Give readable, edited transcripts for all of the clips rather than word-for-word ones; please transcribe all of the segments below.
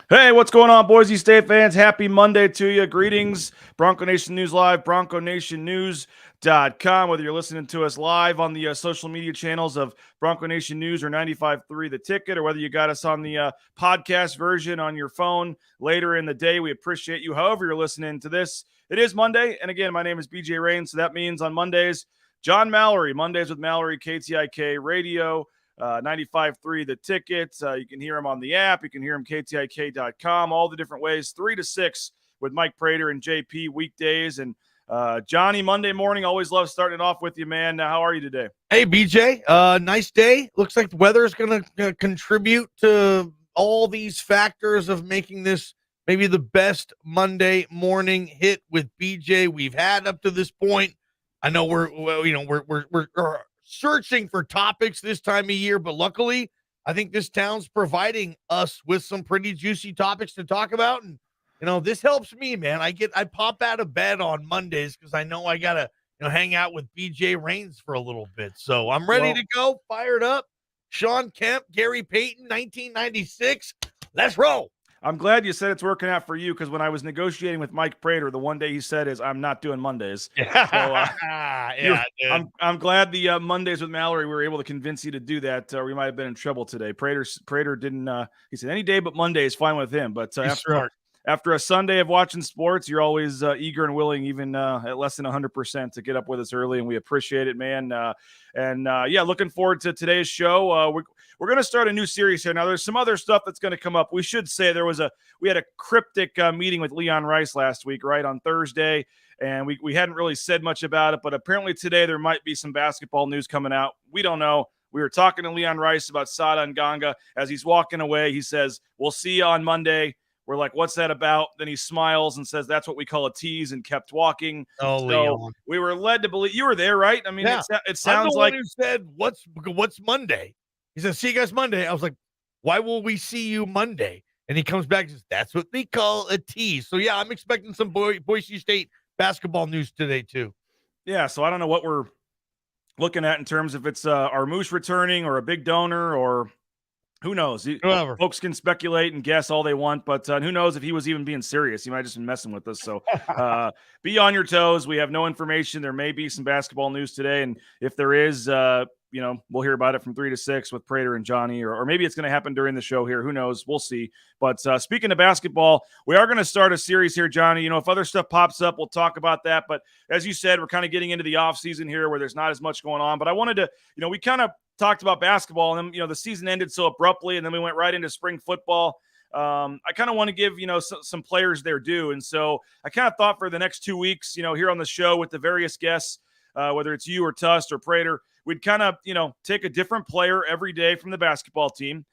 Hey, what's going on, Boise State fans? Happy Monday to you. Greetings. Bronco Nation News Live, BroncoNationNews.com. Whether you're listening to us live on the social media channels of Bronco Nation News or 95.3 The Ticket, or whether you got us on the podcast version on your phone later in the day, we appreciate you. However you're listening to this, it is Monday. And again, my name is BJ Rain. So that means on Mondays, John Mallory, Mondays with Mallory, KTIK Radio, 95.3 The Ticket. You can hear him on the app. You can hear him KTIK.com, all the different ways. 3 to 6 with Mike Prater and JP weekdays. And Johnny, Monday morning, always love starting it off with you, man. How are you today? Hey, BJ. Nice day. Looks like the weather is going to contribute to all these factors of making this maybe the best Monday morning hit with BJ we've had up to this point. I know we're searching for topics this time of year, but luckily I think this town's providing us with some pretty juicy topics to talk about. And this helps me, man. I pop out of bed on Mondays because I know I gotta hang out with BJ Rains for a little bit. So I'm ready to go, fired up. Sean Kemp, Gary Payton, 1996. Let's roll. I'm glad you said it's working out for you, because when I was negotiating with Mike Prater, the one day he said is, I'm not doing Mondays. Yeah, I'm glad the Mondays with Mallory, we were able to convince you to do that, or we might have been in trouble today. Prater didn't, he said any day but Monday is fine with him. But after a Sunday of watching sports, you're always eager and willing, even at less than 100%, to get up with us early, and we appreciate it, man. Looking forward to today's show. We're going to start a new series here. Now, there's some other stuff that's going to come up. We should say we had a cryptic meeting with Leon Rice last week, right, on Thursday, and we hadn't really said much about it, but apparently today there might be some basketball news coming out. We don't know. We were talking to Leon Rice about Sada Nganga. As he's walking away, he says, we'll see you on Monday. We're like, what's that about? Then he smiles and says, that's what we call a tease, and kept walking. Leon. We were led to believe. You were there, right? I mean, yeah. It sounds like. Who said, what's Monday? He said, see you guys Monday. I was like, why will we see you Monday? And he comes back and says, that's what they call a tease. So, yeah, I'm expecting some Boise State basketball news today, too. Yeah, so I don't know what we're looking at in terms of it's our Moose returning or a big donor, or who knows? Whoever. Folks can speculate and guess all they want, but who knows if he was even being serious. He might have just been messing with us. So be on your toes. We have no information. There may be some basketball news today, and if there is, we'll hear about it from 3 to 6 with Prater and Johnny, or maybe it's going to happen during the show here. Who knows? We'll see. But speaking of basketball, we are going to start a series here, Johnny. If other stuff pops up, we'll talk about that. But as you said, we're kind of getting into the off season here where there's not as much going on. But I wanted to, we kind of talked about basketball, and then, the season ended so abruptly, and then we went right into spring football. I kind of want to give, some players their due. And so I kind of thought for the next 2 weeks, here on the show with the various guests, whether it's you or Tust or Prater, we'd kind of, take a different player every day from the basketball team,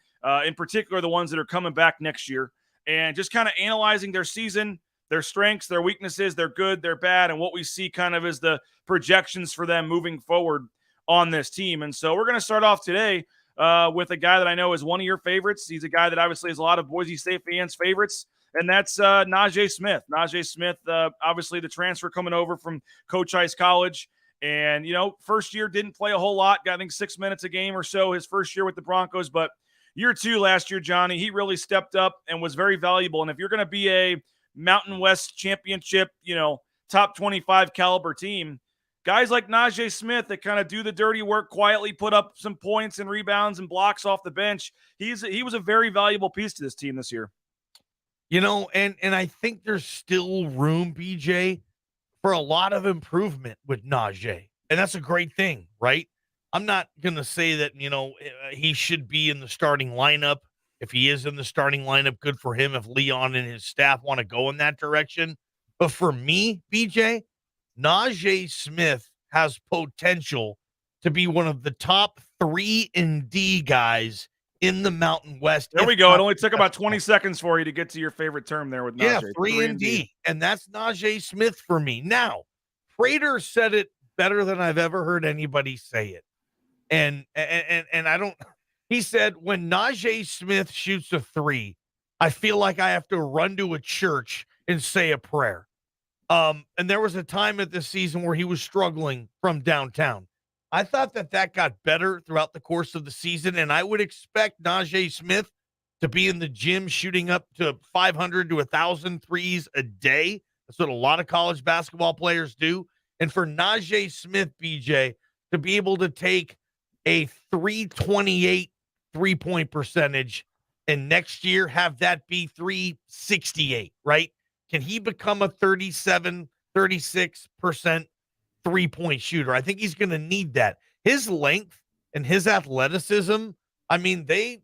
in particular the ones that are coming back next year, and just kind of analyzing their season, their strengths, their weaknesses, their good, their bad, and what we see kind of as the projections for them moving forward on this team. And so we're going to start off today with a guy that I know is one of your favorites. He's a guy that obviously is a lot of Boise State fans' favorites, and that's Najee Smith. Najee Smith, obviously the transfer coming over from Coach Ice College. And, first year didn't play a whole lot. Got, I think, 6 minutes a game or so his first year with the Broncos. But year 2 last year, Johnny, he really stepped up and was very valuable. And if you're going to be a Mountain West championship, top 25 caliber team, guys like Najee Smith that kind of do the dirty work quietly, put up some points and rebounds and blocks off the bench. He was a very valuable piece to this team this year. And I think there's still room, BJ, for a lot of improvement with Najee. And that's a great thing, right? I'm not going to say that, he should be in the starting lineup. If he is in the starting lineup, good for him if Leon and his staff want to go in that direction. But for me, BJ, Najee Smith has potential to be one of the top 3 and D guys in the Mountain West. There we go. It only took about 20 seconds for you to get to your favorite term there with Najee. Yeah, 3 and D. And that's Najee Smith for me. Now, Prater said it better than I've ever heard anybody say it. And I don't, he said, when Najee Smith shoots a 3, I feel like I have to run to a church and say a prayer. And there was a time at this season where he was struggling from downtown. I thought that got better throughout the course of the season, and I would expect Najee Smith to be in the gym shooting up to 500 to 1,000 threes a day. That's what a lot of college basketball players do. And for Najee Smith, BJ, to be able to take a 328 3-point percentage and next year have that be 368, right? Can he become a 37, 36% 3-point shooter? I think he's going to need that. His length and his athleticism, I mean, they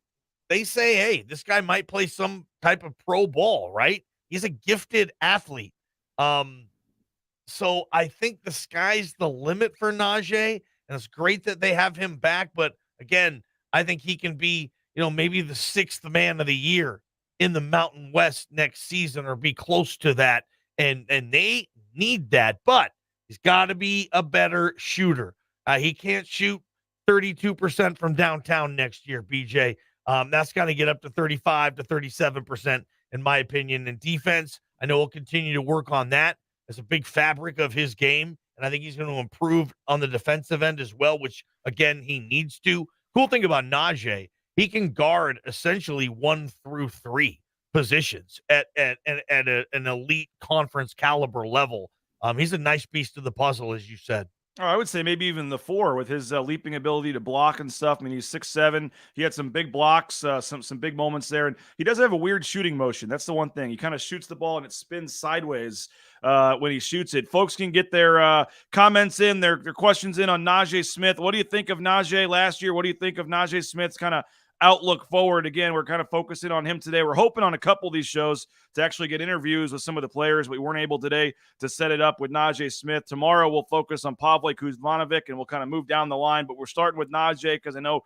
say, hey, this guy might play some type of pro ball, right? He's a gifted athlete. So I think the sky's the limit for Najee, and it's great that they have him back. But again, I think he can be, maybe the 6th man of the year in the Mountain West next season, or be close to that. And they need that, but he's got to be a better shooter. He can't shoot 32% from downtown next year, BJ. That's got to get up to 35 to 37%, in my opinion. And defense, I know he'll continue to work on that. It's a big fabric of his game, and I think he's going to improve on the defensive end as well, which, again, he needs to. Cool thing about Najee, he can guard essentially 1 through 3 positions at an elite conference caliber level. He's a nice piece to the puzzle, as you said. Oh, I would say maybe even the 4 with his leaping ability to block and stuff. I mean, he's 6'7". He had some big blocks, some big moments there, and he does have a weird shooting motion. That's the one thing. He kind of shoots the ball and it spins sideways when he shoots it. Folks can get their comments in, their questions in on Najee Smith. What do you think of Najee last year? What do you think of Najee Smith's kind of outlook forward? Again, we're kind of focusing on him today. We're hoping on a couple of these shows to actually get interviews with some of the players, but we weren't able today to set it up with Najee Smith. Tomorrow we'll focus on Pavle Kuzmanovic, and we'll kind of move down the line, but we're starting with Najee because I know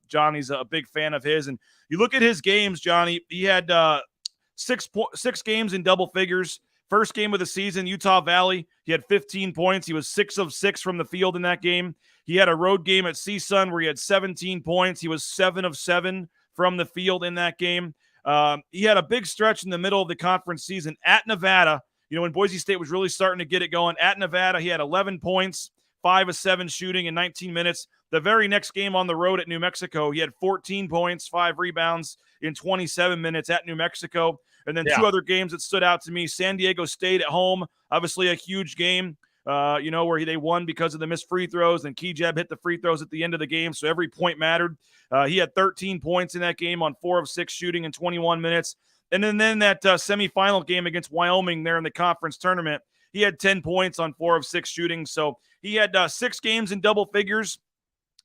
Johnny's a big fan of his. And you look at his games, Johnny, he had 6 games in double figures. First game of the season, Utah Valley, he had 15 points. He was 6 of 6 from the field in that game. He had a road game at CSUN where he had 17 points. He was 7 of 7 from the field in that game. He had a big stretch in the middle of the conference season at Nevada. When Boise State was really starting to get it going. At Nevada, he had 11 points, 5 of 7 shooting in 19 minutes. The very next game on the road at New Mexico, he had 14 points, 5 rebounds in 27 minutes at New Mexico. And then 2 other games that stood out to me. San Diego State at home, obviously a huge game, where they won because of the missed free throws. And Kejab hit the free throws at the end of the game, so every point mattered. He had 13 points in that game on 4 of 6 shooting in 21 minutes. And then that semifinal game against Wyoming there in the conference tournament, he had 10 points on 4 of 6 shooting. So he had 6 games in double figures.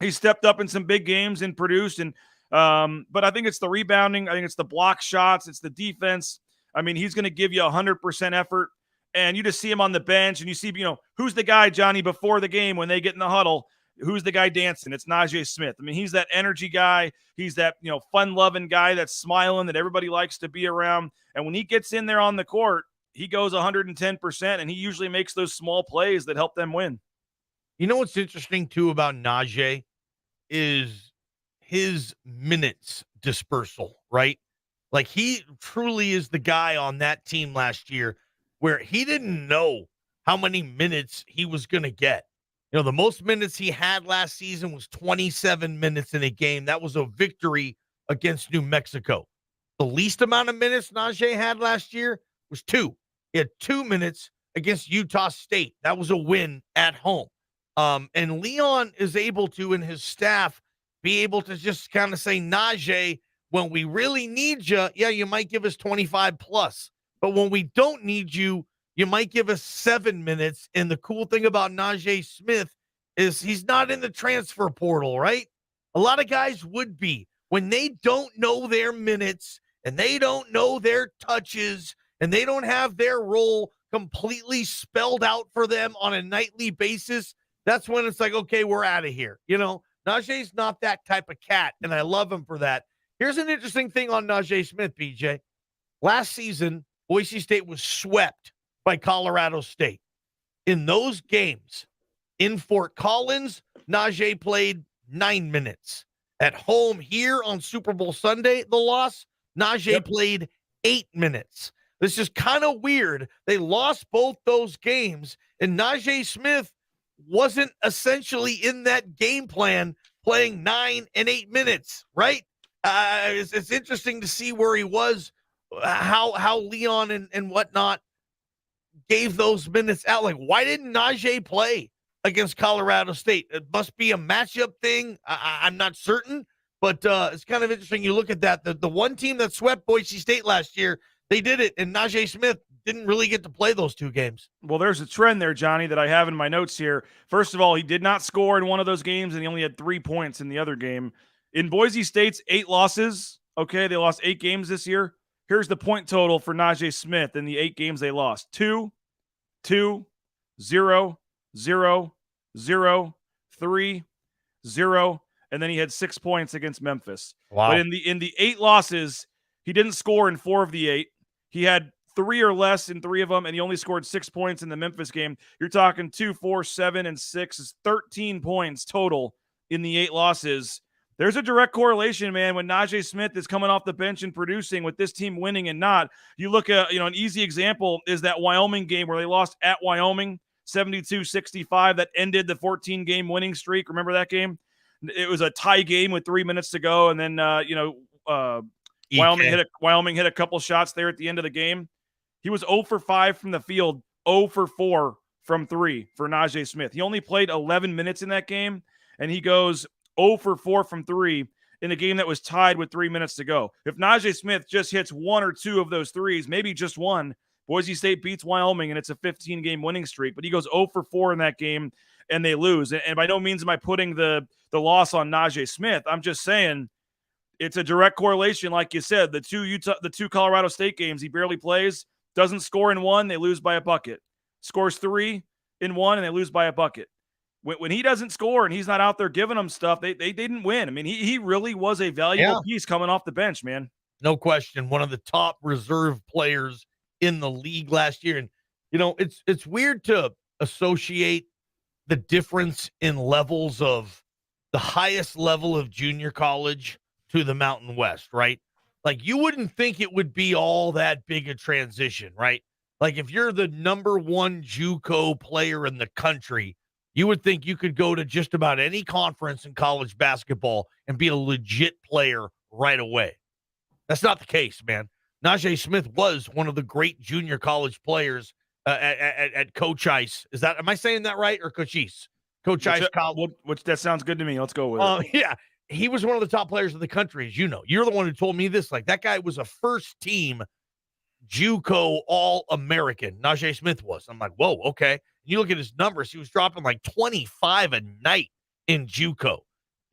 He stepped up in some big games and produced. And but I think it's the rebounding. I think it's the block shots. It's the defense. I mean, he's going to give you 100% effort. And you just see him on the bench and you see, who's the guy, Johnny, before the game when they get in the huddle? Who's the guy dancing? It's Najee Smith. I mean, he's that energy guy. He's that, fun-loving guy that's smiling, that everybody likes to be around. And when he gets in there on the court, he goes 110%, and he usually makes those small plays that help them win. You know what's interesting, too, about Najee is his minutes dispersal, right? Like, he truly is the guy on that team last year where he didn't know how many minutes he was going to get. The most minutes he had last season was 27 minutes in a game. That was a victory against New Mexico. The least amount of minutes Najee had last year was 2. He had 2 minutes against Utah State. That was a win at home. And Leon is able to, and his staff, be able to just kind of say, Najee, when we really need you, yeah, you might give us 25 plus. But when we don't need you, you might give us 7 minutes. And the cool thing about Najee Smith is he's not in the transfer portal, right? A lot of guys would be. When they don't know their minutes and they don't know their touches and they don't have their role completely spelled out for them on a nightly basis, that's when it's like, okay, we're out of here. Najee's not that type of cat, and I love him for that. Here's an interesting thing on Najee Smith, BJ. Last season, Boise State was swept by Colorado State. In those games, in Fort Collins, Najee played 9 minutes. At home here on Super Bowl Sunday, the loss, Najee played 8 minutes. This is kind of weird. They lost both those games, and Najee Smith wasn't essentially in that game plan playing 9 and 8 minutes, right? It's interesting to see where he was, how Leon and whatnot gave those minutes out. Like, why didn't Najee play against Colorado State? It must be a matchup thing. I'm not certain, but it's kind of interesting. You look at that. The one team that swept Boise State last year, they did it, and Najee Smith didn't really get to play those 2 games. Well, there's a trend there, Johnny, that I have in my notes here. First of all, he did not score in one of those games, and he only had 3 points in the other game. In Boise State's 8 losses, okay, they lost 8 games this year. Here's the point total for Najee Smith in the 8 games they lost. 2, 2, 0, 0, 0, 3, 0, and then he had 6 points against Memphis. Wow. But in the 8 losses, he didn't score in 4 of the 8. He had 3 or less in 3 of them, and he only scored 6 points in the Memphis game. You're talking 2, 4, 7, and 6 is 13 points total in the 8 losses. There's a direct correlation, man, when Najee Smith is coming off the bench and producing with this team winning and not. You look at, an easy example is that Wyoming game where they lost at Wyoming 72-65 that ended the 14-game winning streak. Remember that game? It was a tie game with 3 minutes to go, and then Wyoming hit a couple shots there at the end of the game. He was 0 for 5 from the field, 0 for 4 from 3 for Najee Smith. He only played 11 minutes in that game, and he goes 0 for 4 from 3 in a game that was tied with 3 minutes to go. If Najee Smith just hits 1 or 2 of those threes, maybe just one, Boise State beats Wyoming, and it's a 15-game winning streak. But he goes 0 for 4 in that game, and they lose. And by no means am I putting the loss on Najee Smith. I'm just saying it's a direct correlation, like you said. The two Colorado State games, he barely plays, doesn't score in 1, they lose by a bucket. Scores 3 in 1, and they lose by a bucket. When he doesn't score and he's not out there giving them stuff, they didn't win. I mean, he really was a valuable piece coming off the bench, man. No question. One of the top reserve players in the league last year. And, it's weird to associate the difference in levels of the highest level of junior college to the Mountain West, right? Like, you wouldn't think it would be all that big a transition, right? Like, if you're the number 1 JUCO player in the country, you would think you could go to just about any conference in college basketball and be a legit player right away. That's not the case, man. Najee Smith was one of the great junior college players at Coach Ice. Am I saying that right, or Coach Ice? Coach Ice College. Which that sounds good to me. Let's go with it. Yeah. He was one of the top players in the country, as you know. You're the one who told me this. Like, that guy was a first-team JUCO All-American. Najee Smith was. I'm like, whoa, okay. You look at his numbers, he was dropping like 25 a night in JUCO.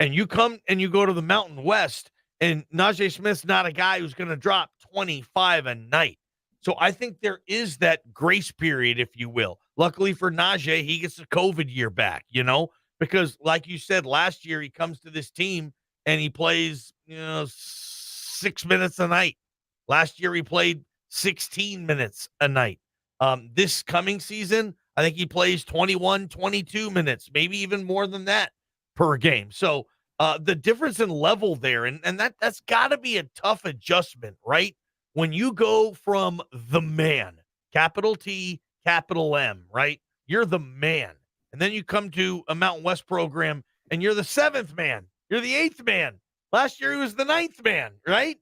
And you come and you go to the Mountain West, and Najee Smith's not a guy who's going to drop 25 a night. So I think there is that grace period, if you will. Luckily for Najee, he gets the COVID year back, because like you said, last year he comes to this team and he plays, 6 minutes a night. Last year he played 16 minutes a night. This coming season, I think he plays 21, 22 minutes, maybe even more than that per game. So the difference in level there, and that's got to be a tough adjustment, right? When you go from the man, capital T, capital M, right? You're the man. And then you come to a Mountain West program and you're the 7th man. You're the 8th man. Last year he was the 9th man, right?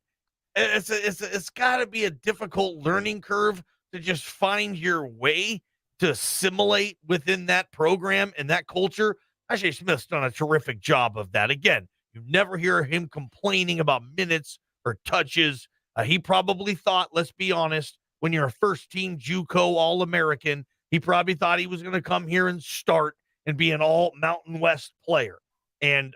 It's got to be a difficult learning curve to just find your way to assimilate within that program and that culture. Najee Smith's done a terrific job of that. Again, you never hear him complaining about minutes or touches. He probably thought, let's be honest, when you're a first-team JUCO All-American, he probably thought he was going to come here and start and be an all Mountain West player. And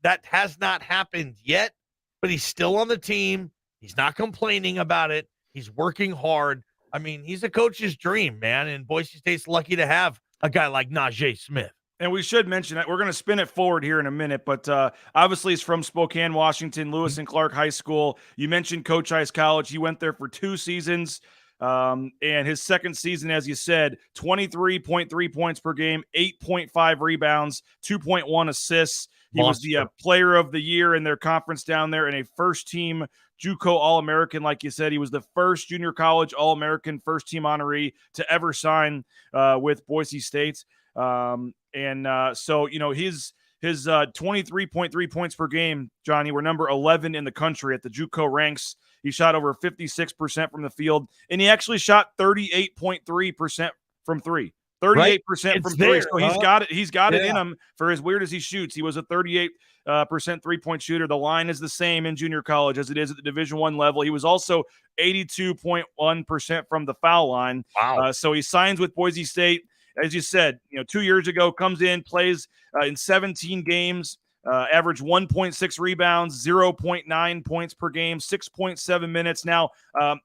that has not happened yet, but he's still on the team. He's not complaining about it. He's working hard. I mean, he's a coach's dream, man, and Boise State's lucky to have a guy like Najee Smith. And we should mention that we're going to spin it forward here in a minute, but obviously he's from Spokane, Washington, Lewis and Clark High School. You mentioned Coach Ice College. He went there for 2 seasons, and his second season, as you said, 23.3 points per game, 8.5 rebounds, 2.1 assists. He was the player of the year in their conference down there and a first-team JUCO All-American. Like you said, he was the first junior college All-American first-team honoree to ever sign with Boise State. So, you know, his 23.3 points per game, Johnny, we're number 11 in the country at the JUCO ranks. He shot over 56% from the field, and he actually shot 38.3% from three. 38% from three. So he's got it. He's got it in him for as weird as he shoots. He was a 38% 3-point shooter. The line is the same in junior college as it is at the Division I level. He was also 82.1% from the foul line. Wow. So he signs with Boise State. As you said, 2 years ago, comes in, plays in 17 games, averaged 1.6 rebounds, 0.9 points per game, 6.7 minutes. Now,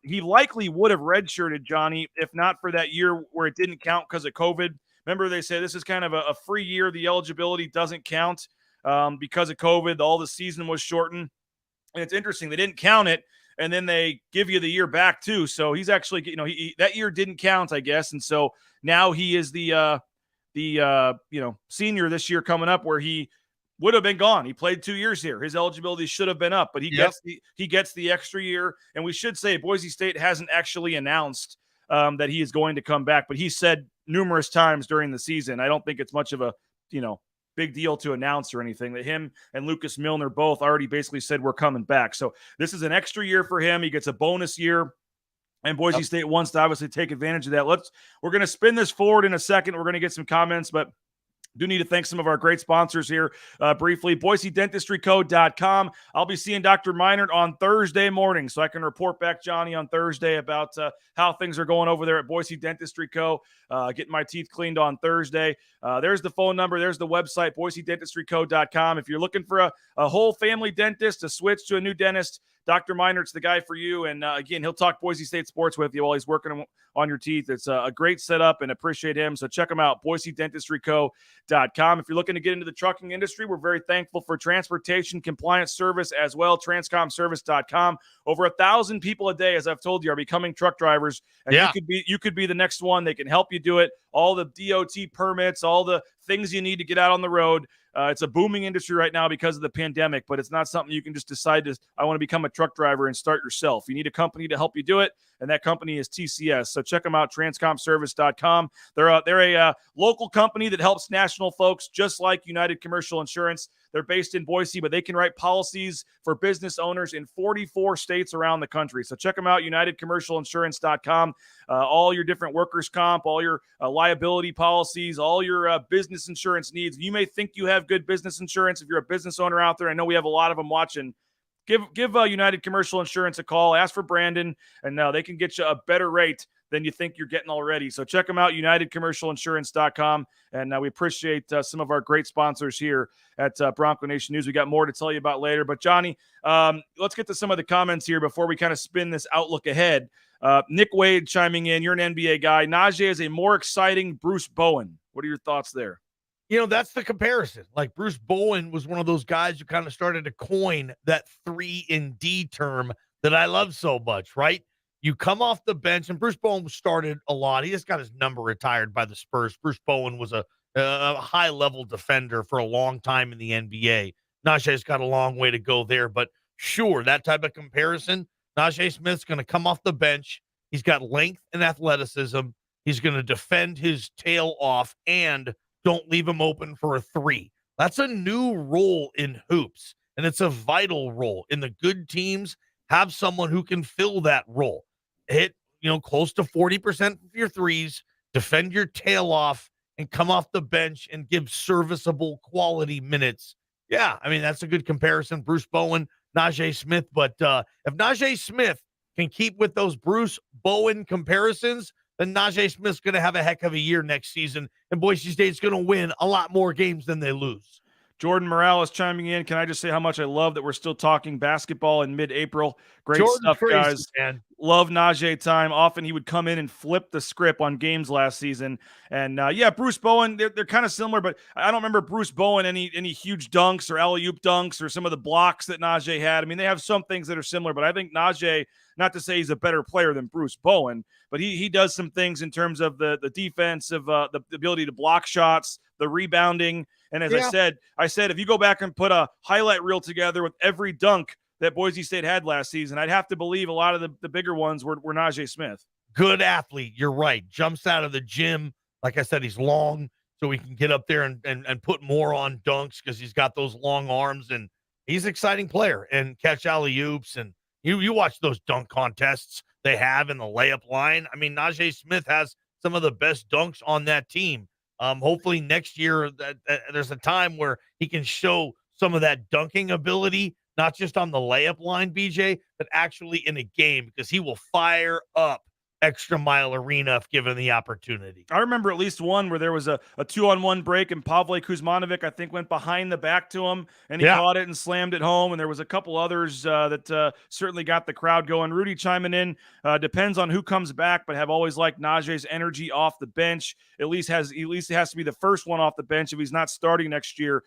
he likely would have redshirted, Johnny, if not for that year where it didn't count because of COVID. Remember, they say this is kind of a free year. The eligibility doesn't count because of COVID. All the season was shortened. And it's interesting. They didn't count it, and then they give you the year back, too. So he's actually, that year didn't count, I guess. And so now he is the senior this year coming up where he would have been gone. He played 2 years here. His eligibility should have been up, but he gets the extra year. And we should say Boise State hasn't actually announced that he is going to come back, but he said numerous times during the season. I don't think it's much of a, big deal to announce or anything, that him and Lucas Milner both already basically said we're coming back. So this is an extra year for him. He gets a bonus year. And Boise State wants to obviously take advantage of that. We're going to spin this forward in a second. We're going to get some comments, but do need to thank some of our great sponsors here briefly. BoiseDentistryCo.com. I'll be seeing Dr. Meinert on Thursday morning, so I can report back, Johnny, on Thursday about how things are going over there at Boise Dentistry Co. Getting my teeth cleaned on Thursday. There's the phone number. There's the website, BoiseDentistryCo.com. If you're looking for a whole family dentist to switch to a new dentist, Dr. Meinert's the guy for you. And again, he'll talk Boise State sports with you while he's working on your teeth. It's a great setup and appreciate him. So check him out, BoiseDentistryCo.com. If you're looking to get into the trucking industry, we're very thankful for transportation compliance service as well, Transcomservice.com. Over 1,000 people a day, as I've told you, are becoming truck drivers. And you could be the next one. They can help you do it. All the DOT permits, all the things you need to get out on the road. It's a booming industry right now because of the pandemic, but it's not something you can just decide I want to become a truck driver and start yourself. You need a company to help you do it, and that company is TCS. So check them out, transcomservice.com. They're a local company that helps national folks just like United Commercial Insurance. They're based in Boise, but they can write policies for business owners in 44 states around the country. So check them out, UnitedCommercialInsurance.com. All your different workers' comp, all your liability policies, all your business insurance needs. You may think you have good business insurance if you're a business owner out there. I know we have a lot of them watching. Give United Commercial Insurance a call. Ask for Brandon, and they can get you a better rate than you think you're getting already. So check them out, UnitedCommercialInsurance.com. And we appreciate some of our great sponsors here at Bronco Nation News. We got more to tell you about later. But, Johnny, let's get to some of the comments here before we kind of spin this outlook ahead. Nick Wade chiming in. You're an NBA guy. Najee is a more exciting Bruce Bowen. What are your thoughts there? That's the comparison. Like, Bruce Bowen was one of those guys who kind of started to coin that 3-and-D term that I love so much, right? You come off the bench, and Bruce Bowen started a lot. He just got his number retired by the Spurs. Bruce Bowen was a high-level defender for a long time in the NBA. Najee's got a long way to go there, but sure, that type of comparison, Najee Smith's going to come off the bench. He's got length and athleticism. He's going to defend his tail off, and don't leave him open for a three. That's a new role in hoops, and it's a vital role. And the good teams have someone who can fill that role. Hit, close to 40% of your threes, defend your tail off, and come off the bench and give serviceable quality minutes. Yeah, I mean, that's a good comparison. Bruce Bowen, Najee Smith. But if Najee Smith can keep with those Bruce Bowen comparisons, then Najee Smith's going to have a heck of a year next season, and Boise State's going to win a lot more games than they lose. Jordan Morales chiming in. Can I just say how much I love that we're still talking basketball in mid-April? Great Jordan's stuff, crazy, guys. man. Love Najee time. Often he would come in and flip the script on games last season. And Bruce Bowen, they're kind of similar, but I don't remember Bruce Bowen any huge dunks or alley-oop dunks or some of the blocks that Najee had. I mean, they have some things that are similar, but I think Najee, not to say he's a better player than Bruce Bowen, but he does some things in terms of the defense, of the ability to block shots, the rebounding. And as I said, if you go back and put a highlight reel together with every dunk that Boise State had last season, I'd have to believe a lot of the bigger ones were Najee Smith. Good athlete. You're right. Jumps out of the gym. Like I said, he's long, so he can get up there and put more on dunks because he's got those long arms, and he's an exciting player and catch alley-oops. And you watch those dunk contests they have in the layup line. I mean, Najee Smith has some of the best dunks on that team. Hopefully next year that there's a time where he can show some of that dunking ability, not just on the layup line, BJ, but actually in a game, because he will fire up Extra Mile Arena if given the opportunity. I remember at least one where there was a 2-on-1 break, and Pavle Kuzmanovic, I think, went behind the back to him, and he caught it and slammed it home. And there was a couple others that certainly got the crowd going. Rudy chiming in, depends on who comes back, but have always liked Najee's energy off the bench. At least it has to be the first one off the bench if he's not starting next year.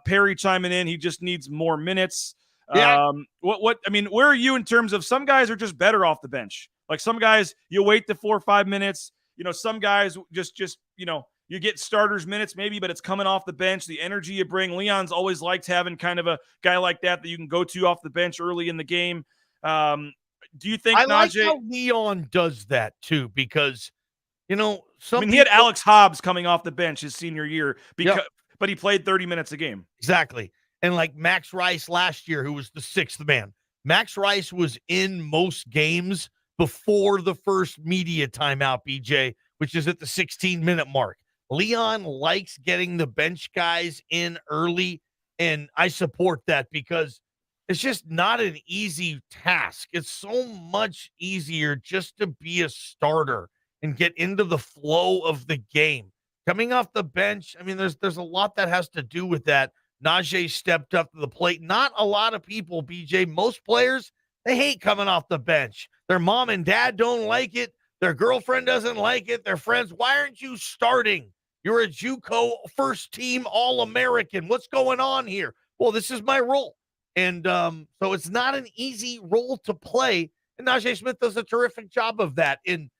Perry chiming in, he just needs more minutes. Yeah. Where are you in terms of some guys are just better off the bench? Like some guys, you wait the 4 or 5 minutes. Some guys just you get starters minutes maybe, but it's coming off the bench, the energy you bring. Leon's always liked having kind of a guy like that you can go to off the bench early in the game. Do you think I Najee? like how Leon does that too, because he had Alex Hobbs coming off the bench his senior year but he played 30 minutes a game. Exactly. And like Max Rice last year, who was the sixth man. Max Rice was in most games before the first media timeout, BJ, which is at the 16-minute mark. Leon likes getting the bench guys in early, and I support that because it's just not an easy task. It's so much easier just to be a starter and get into the flow of the game. Coming off the bench, I mean, there's a lot that has to do with that. Najee stepped up to the plate. Not a lot of people, BJ. Most players, they hate coming off the bench. Their mom and dad don't like it. Their girlfriend doesn't like it. Their friends, why aren't you starting? You're a JUCO first team All-American. What's going on here? Well, this is my role. And so it's not an easy role to play. And Najee Smith does a terrific job of that. And,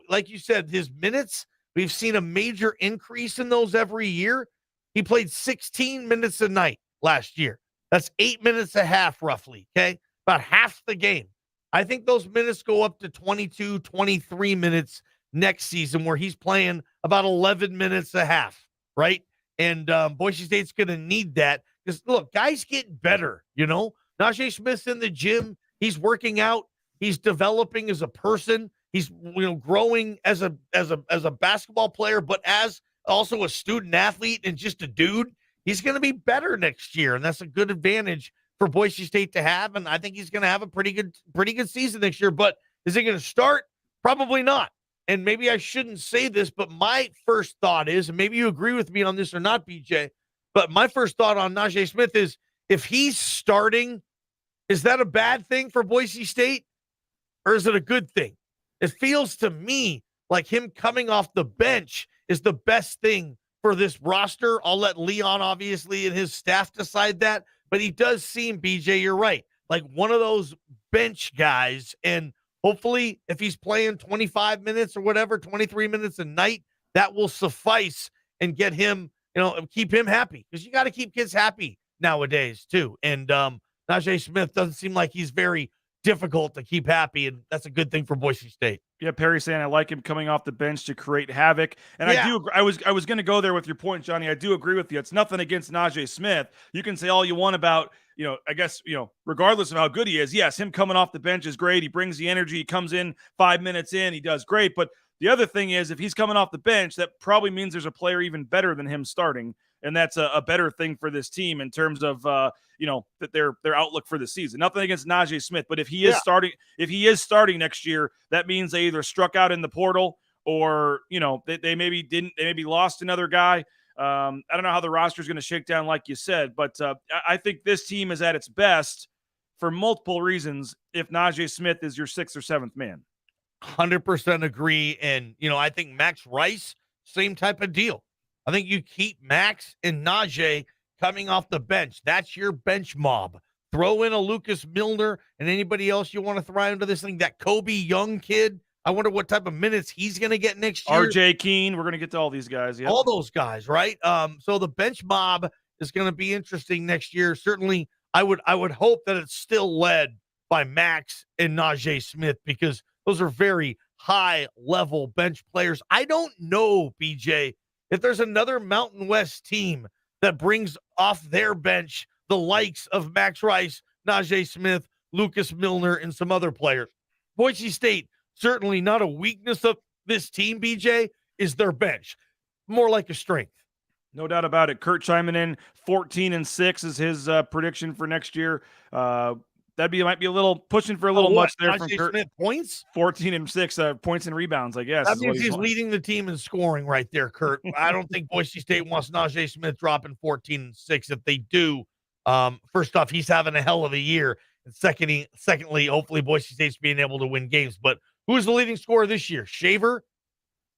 like you said, his minutes, we've seen a major increase in those every year. He played 16 minutes a night last year. That's 8 minutes a half, roughly, okay? About half the game. I think those minutes go up to 22, 23 minutes next season, where he's playing about 11 minutes a half, right? And Boise State's going to need that because, look, guys get better, Najee Smith's in the gym. He's working out. He's developing as a person. He's growing as a basketball player, but as also a student athlete and just a dude. He's going to be better next year, and that's a good advantage for Boise State to have, and I think he's going to have a pretty good season next year. But is he going to start? Probably not. And maybe I shouldn't say this, but my first thought is, and maybe you agree with me on this or not, BJ, but my first thought on Najee Smith is, if he's starting, is that a bad thing for Boise State, or is it a good thing? It feels to me like him coming off the bench is the best thing for this roster. I'll let Leon, obviously, and his staff decide that. But he does seem, BJ, you're right, like one of those bench guys. And hopefully, if he's playing 25 minutes or whatever, 23 minutes a night, that will suffice and get him, keep him happy. Because you got to keep kids happy nowadays, too. And Najee Smith doesn't seem like he's very difficult to keep happy, and that's a good thing for Boise State. Yeah, Perry saying I like him coming off the bench to create havoc, and Yeah. I do. I was going to go there with your point, Johnny. I do agree with you. It's nothing against Najee Smith. You can say all you want about, I guess, regardless of how good he is. Yes, him coming off the bench is great. He brings the energy. He comes in 5 minutes in, he does great. But the other thing is, if he's coming off the bench, that probably means there's a player even better than him starting, and that's a better thing for this team in terms of that their outlook for the season. Nothing against Najee Smith, but if he is starting next year, that means they either struck out in the portal or they maybe lost another guy. I don't know how the roster is going to shake down, like you said, but I think this team is at its best for multiple reasons if Najee Smith is your 6th or 7th man. 100% agree. And, I think Max Rice, same type of deal. I think you keep Max and Najee coming off the bench. That's your bench mob. Throw in a Lucas Milner and anybody else you want to throw into this thing. That Kobe Young kid, I wonder what type of minutes he's going to get next year. RJ Keene, we're going to get to all these guys. Yep. All those guys, right? So the bench mob is going to be interesting next year. Certainly, I would hope that it's still led by Max and Najee Smith, because those are very high-level bench players. I don't know, BJ, if there's another Mountain West team that brings off their bench the likes of Max Rice, Najee Smith, Lucas Milner, and some other players. Boise State, certainly not a weakness of this team, BJ, is their bench. More like a strength. No doubt about it. Kurt chiming in, 14-6 is his prediction for next year. Might be a little pushing for a little much there from Kurt. Smith points? 14-6 points and rebounds, I guess. That means he's leading the team in scoring right there, Kurt. I don't think Boise State wants Najee Smith dropping 14-6. If they do, first off, he's having a hell of a year. And secondly, hopefully Boise State's being able to win games. But who's the leading scorer this year? Shaver?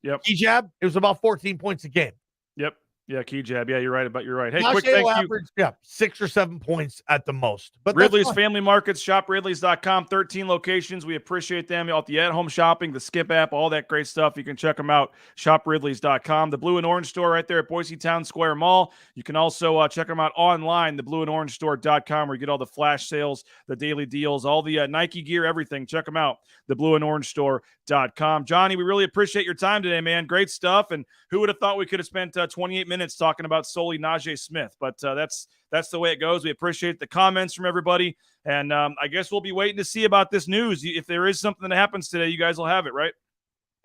Yep. Kijab? It was about 14 points a game. Yep. Yeah, Kijab. Yeah, you're right. Hey, Najee quick thank average, you. 6 or 7 points at the most. But Ridley's Family Markets, shop Ridley's.com, 13 locations. We appreciate them. The at-home shopping, the Skip app, all that great stuff. You can check them out, shop Ridley's.com. The Blue and Orange store right there at Boise Town Square Mall. You can also check them out online, theblueandorangestore.com, where you get all the flash sales, the daily deals, all the Nike gear, everything. Check them out, theblueandorangestore.com. Johnny, we really appreciate your time today, man. Great stuff. And who would have thought we could have spent 28 minutes talking about solely Najee Smith? But that's the way it goes. We appreciate the comments from everybody. And I guess we'll be waiting to see about this news. If there is something that happens today, you guys will have it, right?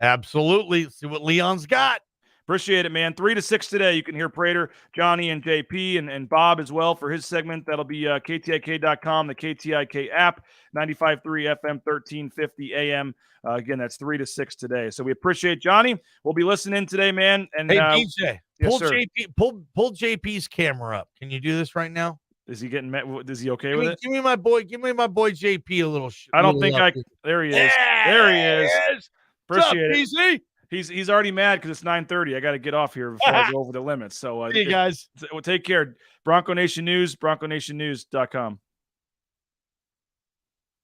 Absolutely. See what Leon's got. Appreciate it, man. 3 to 6 today. You can hear Prater, Johnny, and JP, and Bob as well for his segment. That'll be KTIK.com, the KTIK app, 95.3 FM, 1350 AM. Again, that's 3 to 6 today. So we appreciate Johnny. We'll be listening today, man. And hey, DJ, yes, pull JP's camera up. Can you do this right now? Is he getting met? Is he okay with it? Give me my boy JP a little. I don't think there he is. There he is. Appreciate it. He's already mad because it's 9:30. I got to get off here before I go over the limits. So, see you guys. Take care. Bronco Nation News, BroncoNationNews.com.